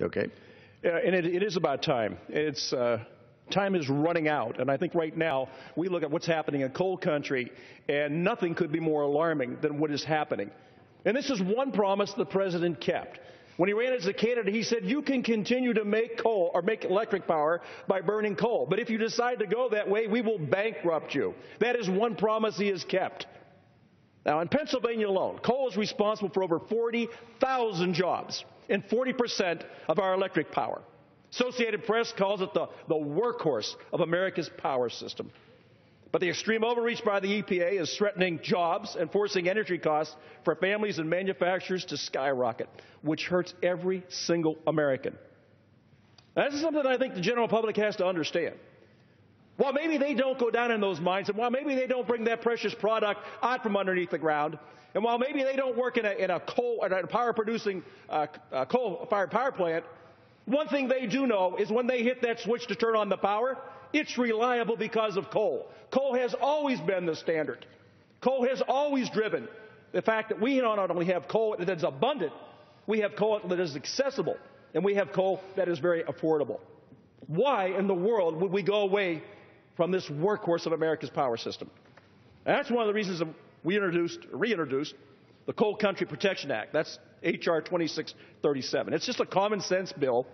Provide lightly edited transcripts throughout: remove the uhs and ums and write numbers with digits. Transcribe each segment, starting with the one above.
Okay. And it is about time. Time is running out. And I think right now we look at what's happening in coal country, and nothing could be more alarming than what is happening. And this is one promise the president kept. When he ran as a candidate, he said, you can continue to make coal or make electric power by burning coal. But if you decide to go that way, we will bankrupt you. That is one promise he has kept. Now, in Pennsylvania alone, coal is responsible for over 40,000 jobs and 40% of our electric power. Associated Press calls it the workhorse of America's power system. But the extreme overreach by the EPA is threatening jobs and forcing energy costs for families and manufacturers to skyrocket, which hurts every single American. Now, this is something I think the general public has to understand. While maybe they don't go down in those mines, and while maybe they don't bring that precious product out from underneath the ground, and while maybe they don't work in a power-producing coal-fired power plant, one thing they do know is when they hit that switch to turn on the power, it's reliable because of coal. Coal has always been the standard. Coal has always driven the fact that we not only have coal that is abundant, we have coal that is accessible, and we have coal that is very affordable. Why in the world would we go away from this workhorse of America's power system? And that's one of the reasons that we reintroduced the Coal Country Protection Act. That's H.R. 2637. It's just a common sense bill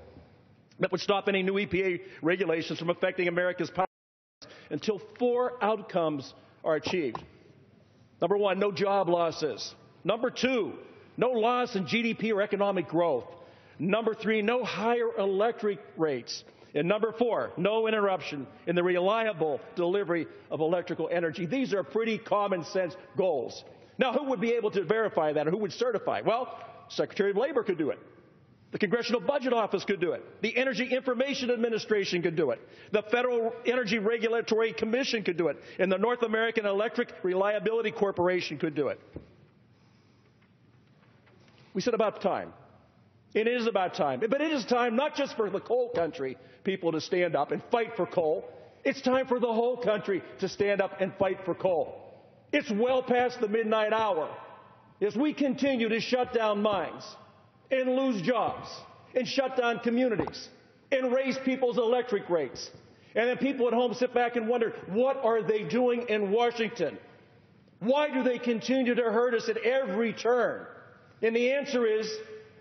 that would stop any new EPA regulations from affecting America's power until four outcomes are achieved. Number one, no job losses. Number two, no loss in GDP or economic growth. Number three, no higher electric rates. And number four, no interruption in the reliable delivery of electrical energy. These are pretty common sense goals. Now, who would be able to verify that, or who would certify? Well, Secretary of Labor could do it. The Congressional Budget Office could do it. The Energy Information Administration could do it. The Federal Energy Regulatory Commission could do it. And the North American Electric Reliability Corporation could do it. We said about time. It is about time. But it is time not just for the coal country people to stand up and fight for coal. It's time for the whole country to stand up and fight for coal. It's well past the midnight hour. As we continue to shut down mines and lose jobs and shut down communities and raise people's electric rates. And then people at home sit back and wonder, what are they doing in Washington? Why do they continue to hurt us at every turn? And the answer is,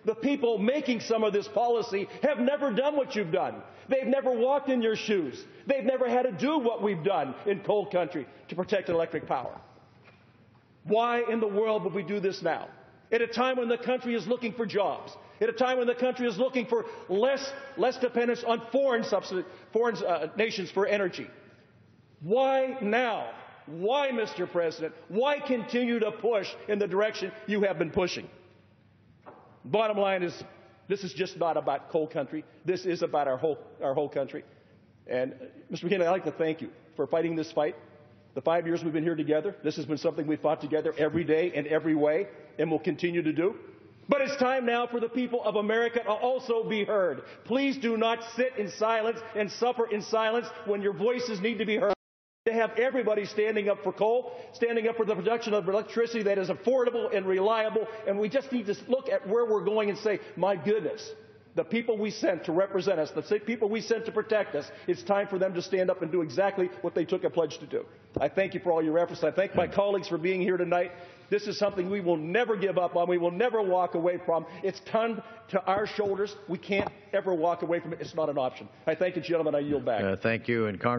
the people making some of this policy have never done what you've done. They've never walked in your shoes. They've never had to do what we've done in coal country to protect electric power. Why in the world would we do this now? At a time when the country is looking for jobs, at a time when the country is looking for less dependence on foreign nations for energy. Why now? Why, Mr. President? Why continue to push in the direction you have been pushing? Bottom line is, this is just not about coal country. This is about our whole country. And Mr. McKinley, I'd like to thank you for fighting this fight. The 5 years we've been here together, this has been something we've fought together every day and every way, and will continue to do. But it's time now for the people of America to also be heard. Please do not sit in silence and suffer in silence when your voices need to be heard. To have everybody standing up for coal, standing up for the production of electricity that is affordable and reliable, and we just need to look at where we're going and say, my goodness, the people we sent to represent us, the people we sent to protect us, it's time for them to stand up and do exactly what they took a pledge to do. I thank you for all your efforts. I thank my colleagues for being here tonight. This is something we will never give up on. We will never walk away from. It's done to our shoulders. We can't ever walk away from it. It's not an option. I thank you, gentlemen. I yield back. Thank you. And Congress.